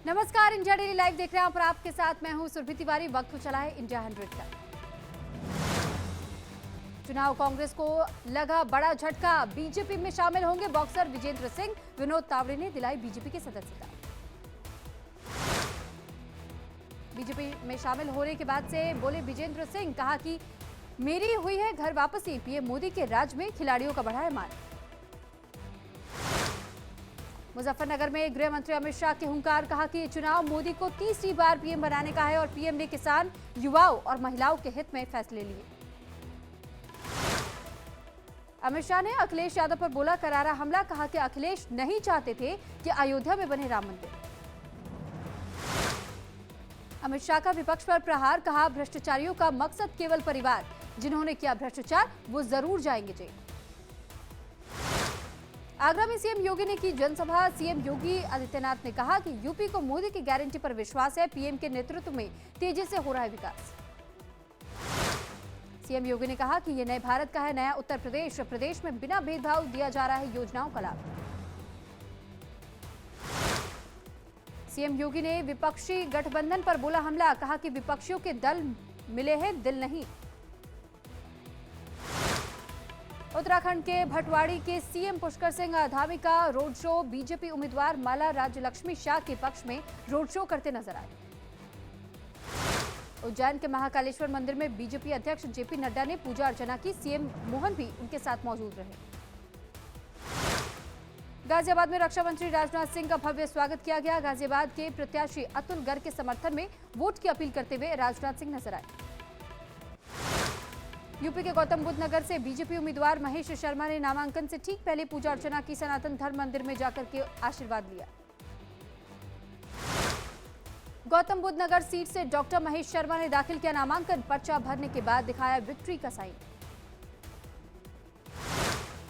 नमस्कार, India daily live देख रहे हैं आप और आपके साथ मैं हूं सुरभि तिवारी। वक्त हो चला है इंडिया 100 का। चुनाव कांग्रेस को लगा बड़ा झटका, बीजेपी में शामिल होंगे बॉक्सर विजेंद्र सिंह। विनोद तावड़े ने दिलाई बीजेपी की सदस्यता। बीजेपी में शामिल होने के बाद से बोले विजेंद्र सिंह, कहा कि मेरी हुई है घर वापसी, पीएम मोदी के राज में खिलाड़ियों का बढ़ा है मान। मुजफ्फरनगर में गृह मंत्री अमित शाह के हुंकार, कहा कि चुनाव मोदी को तीसरी बार पीएम बनाने का है और पीएम ने किसान, युवाओं और महिलाओं के हित में फैसले लिए। अमित शाह ने अखिलेश यादव पर बोला करारा हमला, कहा कि अखिलेश नहीं चाहते थे कि अयोध्या में बने राम मंदिर। अमित शाह का विपक्ष पर प्रहार, कहा भ्रष्टाचारियों का मकसद केवल परिवार, जिन्होंने किया भ्रष्टाचार वो जरूर जाएंगे जेल। आगरा में सीएम योगी ने की जनसभा। सीएम योगी आदित्यनाथ ने कहा कि यूपी को मोदी की गारंटी पर विश्वास है, पीएम के नेतृत्व में तेजी से हो रहा है विकास। सीएम योगी ने कहा कि यह नए भारत का है नया उत्तर प्रदेश, प्रदेश में बिना भेदभाव दिया जा रहा है योजनाओं का लाभ। सीएम योगी ने विपक्षी गठबंधन पर बोला हमला, कहा कि विपक्षियों के दल मिले हैं दिल नहीं। उत्तराखंड के भटवाड़ी के सीएम पुष्कर सिंह धामी का रोड शो, बीजेपी उम्मीदवार माला राज्यलक्ष्मी शाह के पक्ष में रोड शो करते नजर आए। उज्जैन के महाकालेश्वर मंदिर में बीजेपी अध्यक्ष जेपी नड्डा ने पूजा अर्चना की, सीएम मोहन भी उनके साथ मौजूद रहे। गाजियाबाद में रक्षा मंत्री राजनाथ सिंह का भव्य स्वागत किया गया। गाजियाबाद के प्रत्याशी अतुल गर्ग के समर्थन में वोट की अपील करते हुए राजनाथ सिंह नजर आए। यूपी के गौतम बुद्ध नगर से बीजेपी उम्मीदवार महेश शर्मा ने नामांकन से ठीक पहले पूजा अर्चना की, सनातन धर्म मंदिर में जाकर के आशीर्वाद लिया। गौतम बुद्ध नगर सीट से डॉक्टर महेश शर्मा ने दाखिल किया नामांकन, पर्चा भरने के बाद दिखाया विक्ट्री का साइन।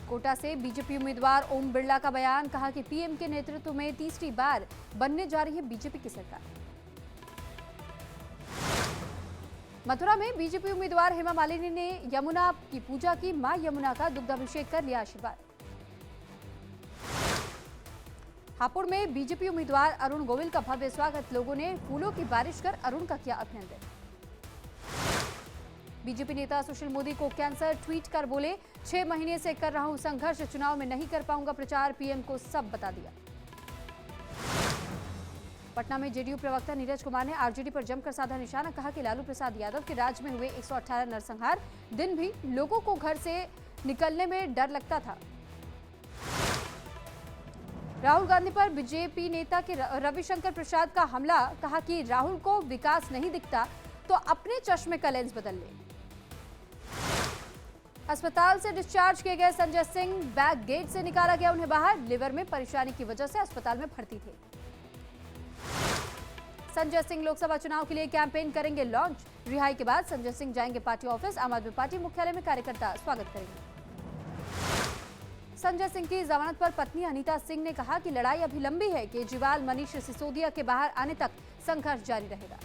कोटा से बीजेपी उम्मीदवार ओम बिरला का बयान, कहा कि पीएम के नेतृत्व में तीसरी बार बनने जा रही है बीजेपी की सरकार। मथुरा में बीजेपी उम्मीदवार हेमा मालिनी ने यमुना की पूजा की, मां यमुना का दुग्धाभिषेक कर लिया आशीर्वाद। हापुड़ में बीजेपी उम्मीदवार अरुण गोविल का भव्य स्वागत, लोगों ने फूलों की बारिश कर अरुण का किया अभिनंदन। बीजेपी नेता सुशील मोदी को कैंसर, ट्वीट कर बोले 6 महीने से कर रहा हूं संघर्ष, चुनाव में नहीं कर पाऊंगा प्रचार, पीएम को सब बता दिया। पटना में जेडीयू प्रवक्ता नीरज कुमार ने आरजेडी पर जमकर साधा निशाना, कहा कि लालू प्रसाद यादव के राज में हुए 118 नरसंहार दिन भी लोगों को घर से निकलने में डर लगता था। राहुल गांधी पर बीजेपी नेता के रविशंकर प्रसाद का हमला, कहा कि राहुल को विकास नहीं दिखता तो अपने चश्मे का लेंस बदल ले। अस्पताल से डिस्चार्ज किए गए संजय सिंह, बैक गेट से निकाला गया उन्हें बाहर, लिवर में परेशानी की वजह से अस्पताल में भर्ती थे। संजय सिंह लोकसभा चुनाव के लिए कैंपेन करेंगे लॉन्च, रिहाई के बाद संजय सिंह जाएंगे पार्टी ऑफिस, आम आदमी पार्टी मुख्यालय में कार्यकर्ता स्वागत करेंगे। संजय सिंह की जमानत पर पत्नी अनीता सिंह ने कहा कि लड़ाई अभी लंबी है, केजरीवाल मनीष सिसोदिया के बाहर आने तक संघर्ष जारी रहेगा।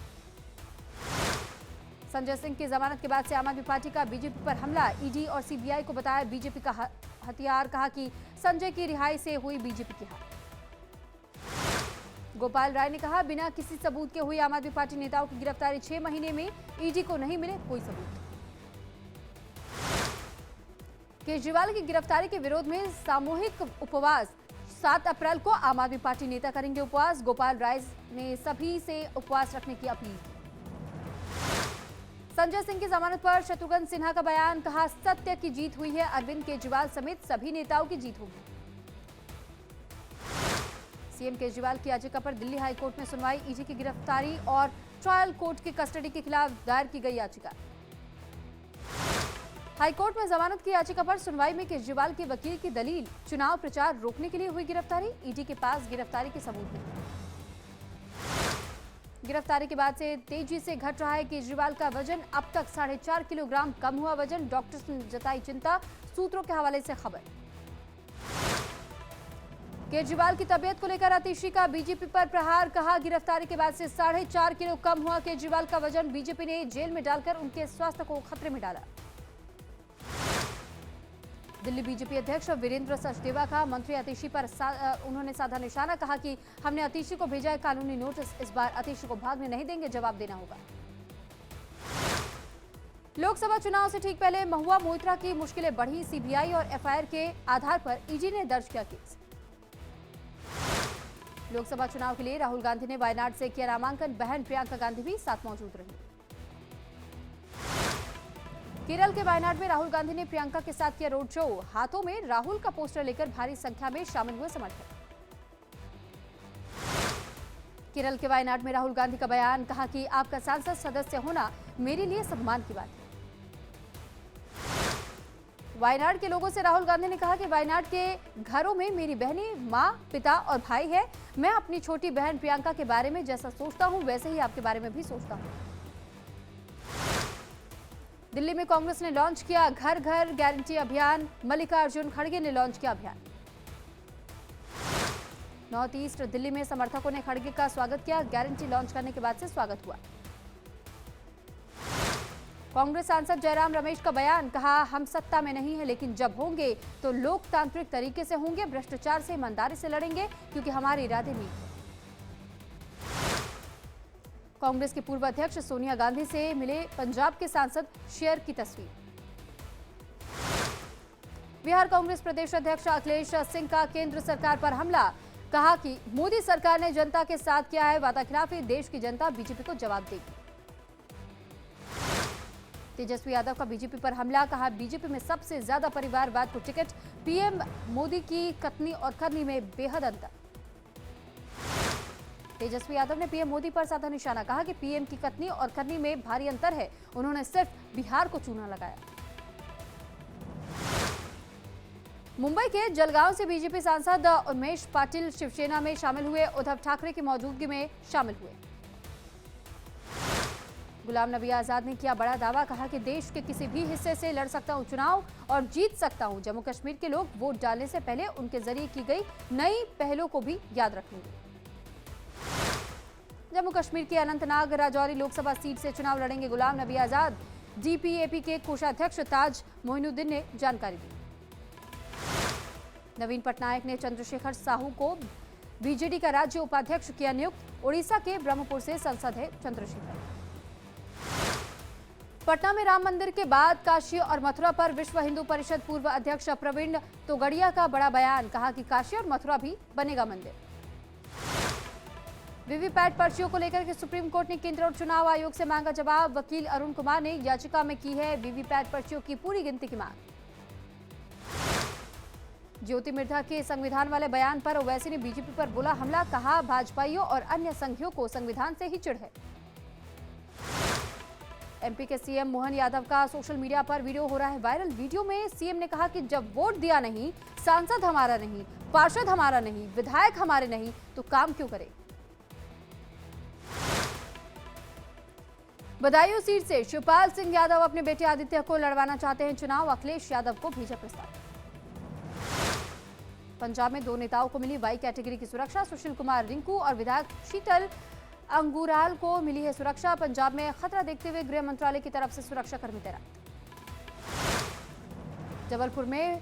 संजय सिंह की जमानत के बाद से आम आदमी पार्टी का बीजेपी पर हमला, ईडी और सीबीआई को बताया बीजेपी का हथियार, कहा कि संजय की रिहाई से हुई बीजेपी की हार। गोपाल राय ने कहा बिना किसी सबूत के हुई आम आदमी पार्टी नेताओं की गिरफ्तारी, 6 महीने में ईडी को नहीं मिले कोई सबूत। केजरीवाल की गिरफ्तारी के विरोध में सामूहिक उपवास, 7 अप्रैल को आम आदमी पार्टी नेता करेंगे उपवास, गोपाल राय ने सभी से उपवास रखने की अपील की। संजय सिंह की जमानत पर शत्रुघ्न सिन्हा का बयान, कहा सत्य की जीत हुई है, अरविंद केजरीवाल समेत सभी नेताओं की जीत होगी। सीएम केजरीवाल की याचिका पर दिल्ली हाईकोर्ट में सुनवाई, ईडी की गिरफ्तारी और ट्रायल कोर्ट की कस्टडी के खिलाफ दायर की गई याचिका। हाईकोर्ट में जमानत की याचिका पर सुनवाई में केजरीवाल के वकील की दलील, चुनाव प्रचार रोकने के लिए हुई गिरफ्तारी, ईडी के पास गिरफ्तारी के सबूत नहीं। गिरफ्तारी के बाद से तेजी से घट रहा है केजरीवाल का वजन, अब तक 4.5 किलोग्राम कम हुआ वजन, डॉक्टर्स ने जताई चिंता, सूत्रों के हवाले से खबर। केजरीवाल की तबीयत को लेकर आतिशी का बीजेपी पर प्रहार, कहा गिरफ्तारी के बाद से 4.5 किलो कम हुआ केजरीवाल का वजन, बीजेपी ने जेल में डालकर उनके स्वास्थ्य को खतरे में डाला। दिल्ली बीजेपी अध्यक्ष वीरेंद्र सचदेवा का मंत्री अतिशी पर उन्होंने साधा निशाना, कहा कि हमने अतिशी को भेजा है कानूनी नोटिस, इस बार अतिशी को भागने नहीं देंगे, जवाब देना होगा। लोकसभा चुनाव से ठीक पहले महुआ मोइत्रा की मुश्किलें बढ़ी, सीबीआई और एफआईआर के आधार पर ईडी ने दर्ज किया केस। लोकसभा चुनाव के लिए राहुल गांधी ने वायनाड से किया नामांकन, बहन प्रियंका गांधी भी साथ मौजूद रही। केरल के वायनाड में राहुल गांधी ने प्रियंका के साथ किया रोड शो, हाथों में राहुल का पोस्टर लेकर भारी संख्या में शामिल हुए समर्थक। केरल के वायनाड में राहुल गांधी का बयान, कहा कि आपका सांसद सदस्य होना मेरे लिए सम्मान की बात है। वायनाड के लोगों से राहुल गांधी ने कहा कि वायनाड के घरों में मेरी बहनें, माँ, पिता और भाई है। मैं अपनी छोटी बहन प्रियंका के बारे में जैसा सोचता हूं वैसे ही आपके बारे में भी सोचता हूं। दिल्ली में कांग्रेस ने लॉन्च किया घर घर गारंटी अभियान, मल्लिकार्जुन खड़गे ने लॉन्च किया अभियान। नॉर्थ ईस्ट दिल्ली में समर्थकों ने खड़गे का स्वागत किया, गारंटी लॉन्च करने के बाद से स्वागत हुआ। कांग्रेस सांसद जयराम रमेश का बयान, कहा हम सत्ता में नहीं है लेकिन जब होंगे तो लोकतांत्रिक तरीके से होंगे, भ्रष्टाचार से ईमानदारी से लड़ेंगे क्योंकि हमारे इरादे नहीं है। कांग्रेस की पूर्व अध्यक्ष सोनिया गांधी से मिले पंजाब के सांसद, शेयर की तस्वीर। बिहार कांग्रेस प्रदेश अध्यक्ष अखिलेश सिंह का केंद्र सरकार पर हमला, कहा कि मोदी सरकार ने जनता के साथ किया है वादाखिलाफी, देश की जनता बीजेपी को जवाब देगी। तेजस्वी यादव का बीजेपी पर हमला, कहा बीजेपी में सबसे ज्यादा परिवारवाद को टिकट, पीएम मोदी की कथनी और करनी में बेहद अंतर। तेजस्वी यादव ने पीएम मोदी पर साधा निशाना, कहा कि पीएम की कथनी और करनी में भारी अंतर है, उन्होंने सिर्फ बिहार को चूना लगाया। मुंबई के जलगांव से बीजेपी सांसद उमेश पाटिल शिवसेना में शामिल हुए, उद्धव ठाकरे की मौजूदगी में शामिल हुए। गुलाम नबी आजाद ने किया बड़ा दावा, कहा कि देश के किसी भी हिस्से से लड़ सकता हूं चुनाव और जीत सकता हूं, जम्मू कश्मीर के लोग वोट डालने से पहले उनके जरिए की गई नई पहलों को भी याद रखेंगे। जम्मू कश्मीर के अनंतनाग राजौरी लोकसभा सीट से चुनाव लड़ेंगे गुलाम नबी आजाद, डीपीएपी के कोषाध्यक्ष ताज मोइनुद्दीन ने जानकारी दी। नवीन पटनायक ने चंद्रशेखर साहू को बीजेडी का राज्य उपाध्यक्ष किया नियुक्त, उड़ीसा के ब्रह्मपुर से सांसद है चंद्रशेखर। पटना में राम मंदिर के बाद काशी और मथुरा पर विश्व हिंदू परिषद पूर्व अध्यक्ष प्रवीण तोगड़िया का बड़ा बयान, कहा कि काशी और मथुरा भी बनेगा मंदिर। वीवीपैट पर्चियों को लेकर के सुप्रीम कोर्ट ने केंद्र और चुनाव आयोग से मांगा जवाब, वकील अरुण कुमार ने याचिका में की है वीवीपैट पर्चियों की पूरी गिनती की मांग। ज्योति मिर्धा के संविधान वाले बयान पर ओवैसी ने बीजेपी पर बोला हमला, कहा भाजपाइयों और अन्य संघियों को संविधान से ही चिढ़ है। एमपी के सीएम मोहन यादव का सोशल मीडिया पर वीडियो हो रहा है वायरल। वीडियो में सीएम ने कहा कि जब वोट दिया नहीं, सांसद हमारा नहीं, पार्षद हमारा नहीं, विधायक हमारे नहीं, तो काम क्यों करे। बदायूं सीट से शिवपाल सिंह यादव अपने बेटे आदित्य को लड़वाना चाहते हैं चुनाव, अखिलेश यादव को भेजा प्रस्ताव। पंजाब में दो नेताओं को मिली वाई कैटेगरी की सुरक्षा, सुशील कुमार रिंकू और विधायक शीतल अंगूराल को मिली है सुरक्षा। पंजाब में खतरा देखते हुए गृह मंत्रालय की तरफ से सुरक्षा कर्मी तैनात। जबलपुर में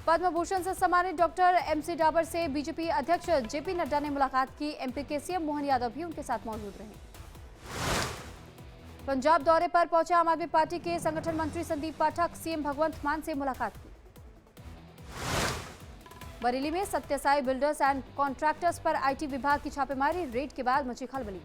पद्म भूषण से सम्मानित डॉक्टर एमसी डाबर से बीजेपी अध्यक्ष जेपी नड्डा ने मुलाकात की, एमपी के सीएम मोहन यादव भी उनके साथ मौजूद रहे। पंजाब दौरे पर पहुंचे आम आदमी पार्टी के संगठन मंत्री संदीप पाठक, सीएम भगवंत मान से मुलाकात की। बरेली में सत्यसाई बिल्डर्स एंड कॉन्ट्रैक्टर्स पर आईटी विभाग की छापेमारी, रेड के बाद मची खलबली।